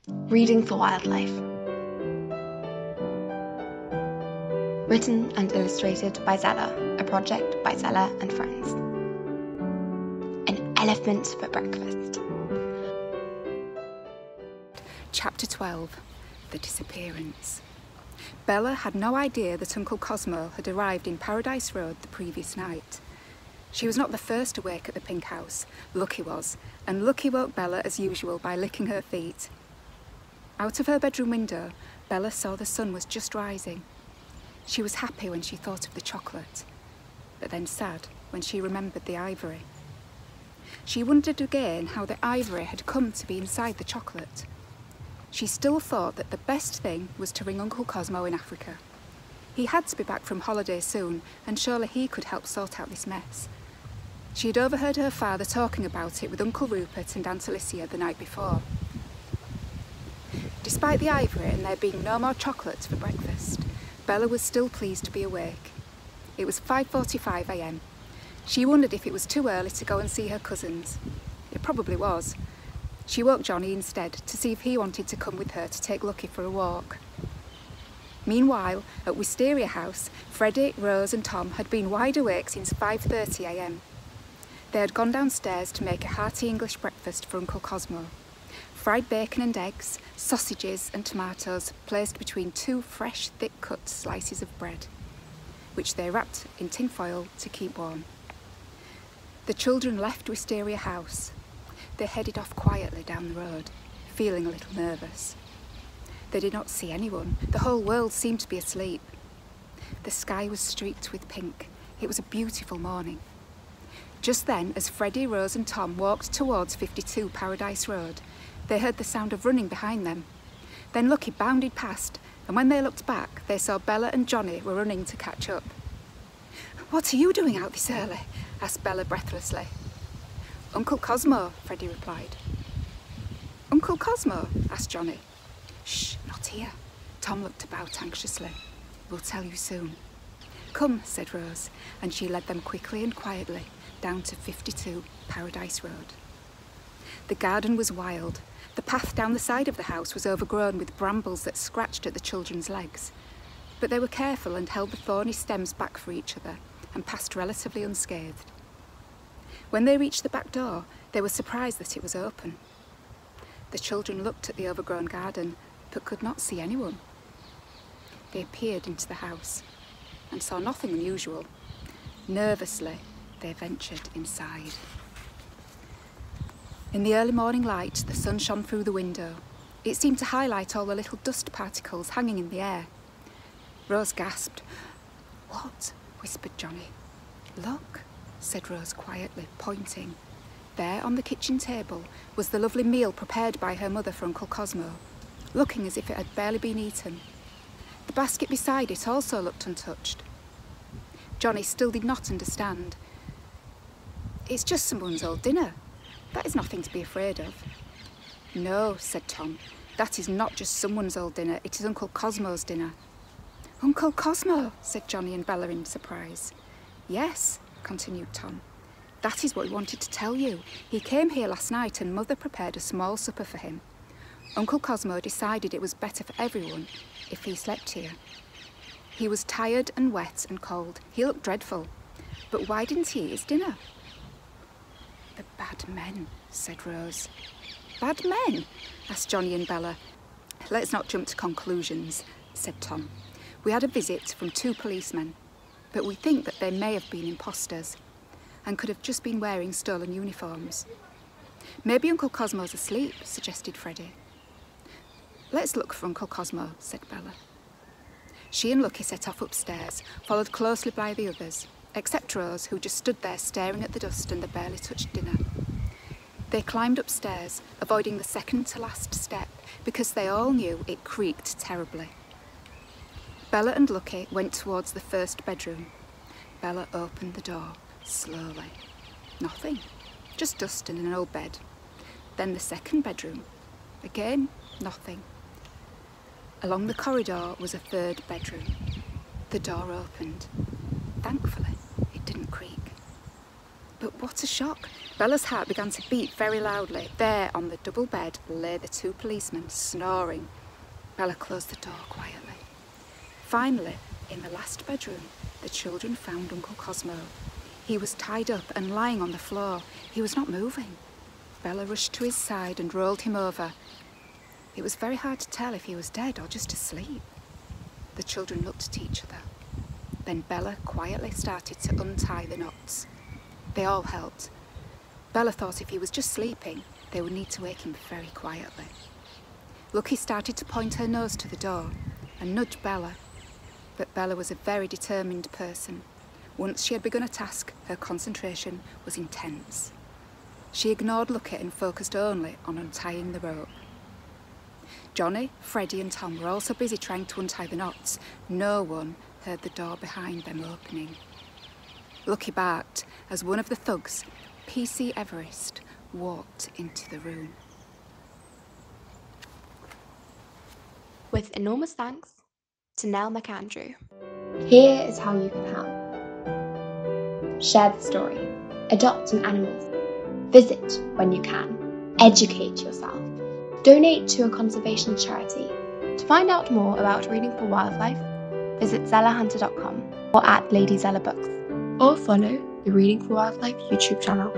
Reading for Wildlife. Written and illustrated by Zella, a project by Zella and friends. An elephant for breakfast. Chapter 12. The Disappearance. Bella had no idea that Uncle Cosmo had arrived in Paradise Road the previous night. She was not the first to wake at the pink house. Lucky was, and Lucky woke Bella as usual by licking her feet. Out of her bedroom window, Bella saw the sun was just rising. She was happy when she thought of the chocolate, but then sad when she remembered the ivory. She wondered again how the ivory had come to be inside the chocolate. She still thought that the best thing was to ring Uncle Cosmo in Africa. He had to be back from holiday soon, and surely he could help sort out this mess. She had overheard her father talking about it with Uncle Rupert and Aunt Alicia the night before. Despite the ivory and there being no more chocolates for breakfast, Bella was still pleased to be awake. It was 5:45 a.m. She wondered if it was too early to go and see her cousins. It probably was. She woke Johnny instead to see if he wanted to come with her to take Lucky for a walk. Meanwhile, at Wisteria House, Freddie, Rose and Tom had been wide awake since 5:30 a.m. They had gone downstairs to make a hearty English breakfast for Uncle Cosmo. Fried bacon and eggs, sausages and tomatoes placed between two fresh, thick-cut slices of bread, which they wrapped in tin foil to keep warm. The children left Wisteria House. They headed off quietly down the road, feeling a little nervous. They did not see anyone. The whole world seemed to be asleep. The sky was streaked with pink. It was a beautiful morning. Just then, as Freddie, Rose and Tom walked towards 52 Paradise Road, they heard the sound of running behind them. Then Lucky bounded past, and when they looked back, they saw Bella and Johnny were running to catch up. "What are you doing out this early?" asked Bella breathlessly. "Uncle Cosmo," Freddie replied. "Uncle Cosmo?" asked Johnny. "Shh, not here." Tom looked about anxiously. "We'll tell you soon." "Come," said Rose, and she led them quickly and quietly down to 52 Paradise Road. The garden was wild. The path down the side of the house was overgrown with brambles that scratched at the children's legs. But they were careful and held the thorny stems back for each other and passed relatively unscathed. When they reached the back door, they were surprised that it was open. The children looked at the overgrown garden, but could not see anyone. They peered into the house and saw nothing unusual. Nervously, they ventured inside. In the early morning light, the sun shone through the window. It seemed to highlight all the little dust particles hanging in the air. Rose gasped. "What?" whispered Johnny. "Look," said Rose quietly, pointing. There on the kitchen table was the lovely meal prepared by her mother for Uncle Cosmo, looking as if it had barely been eaten. The basket beside it also looked untouched. Johnny still did not understand. "It's just someone's old dinner. That is nothing to be afraid of." "No," said Tom, "that is not just someone's old dinner, it is Uncle Cosmo's dinner." "Uncle Cosmo," said Johnny and Bella in surprise. "Yes," continued Tom. "That is what we wanted to tell you. He came here last night and Mother prepared a small supper for him. Uncle Cosmo decided it was better for everyone if he slept here. He was tired and wet and cold. He looked dreadful. But why didn't he eat his dinner?" "The bad men," said Rose. "Bad men?" asked Johnny and Bella. "Let's not jump to conclusions," said Tom. "We had a visit from 2 policemen, but we think that they may have been imposters and could have just been wearing stolen uniforms." "Maybe Uncle Cosmo's asleep," suggested Freddie. "Let's look for Uncle Cosmo," said Bella. She and Lucky set off upstairs, followed closely by the others, except Rose, who just stood there staring at the dust and the barely touched dinner. They climbed upstairs, avoiding the second to last step, because they all knew it creaked terribly. Bella and Lucky went towards the first bedroom. Bella opened the door, slowly. Nothing, just dust and an old bed. Then the second bedroom. Again, nothing. Along the corridor was a third bedroom. The door opened. Thankfully, it didn't creak. But what a shock! Bella's heart began to beat very loudly. There, on the double bed, lay the two policemen, snoring. Bella closed the door quietly. Finally, in the last bedroom, the children found Uncle Cosmo. He was tied up and lying on the floor. He was not moving. Bella rushed to his side and rolled him over. It was very hard to tell if he was dead or just asleep. The children looked at each other. Then Bella quietly started to untie the knots. They all helped. Bella thought if he was just sleeping, they would need to wake him very quietly. Lucky started to point her nose to the door and nudge Bella. But Bella was a very determined person. Once she had begun a task, her concentration was intense. She ignored Lucky and focused only on untying the rope. Johnny, Freddie and Tom were also busy trying to untie the knots. No one heard the door behind them opening. Lucky barked as one of the thugs, P.C. Everest, walked into the room. With enormous thanks to Nell McAndrew. Here is how you can help. Share the story. Adopt an animal. Visit when you can. Educate yourself. Donate to a conservation charity. To find out more about Reading for Wildlife, visit zellahunter.com or at Lady Zella Books, or follow the Reading for Wildlife YouTube channel.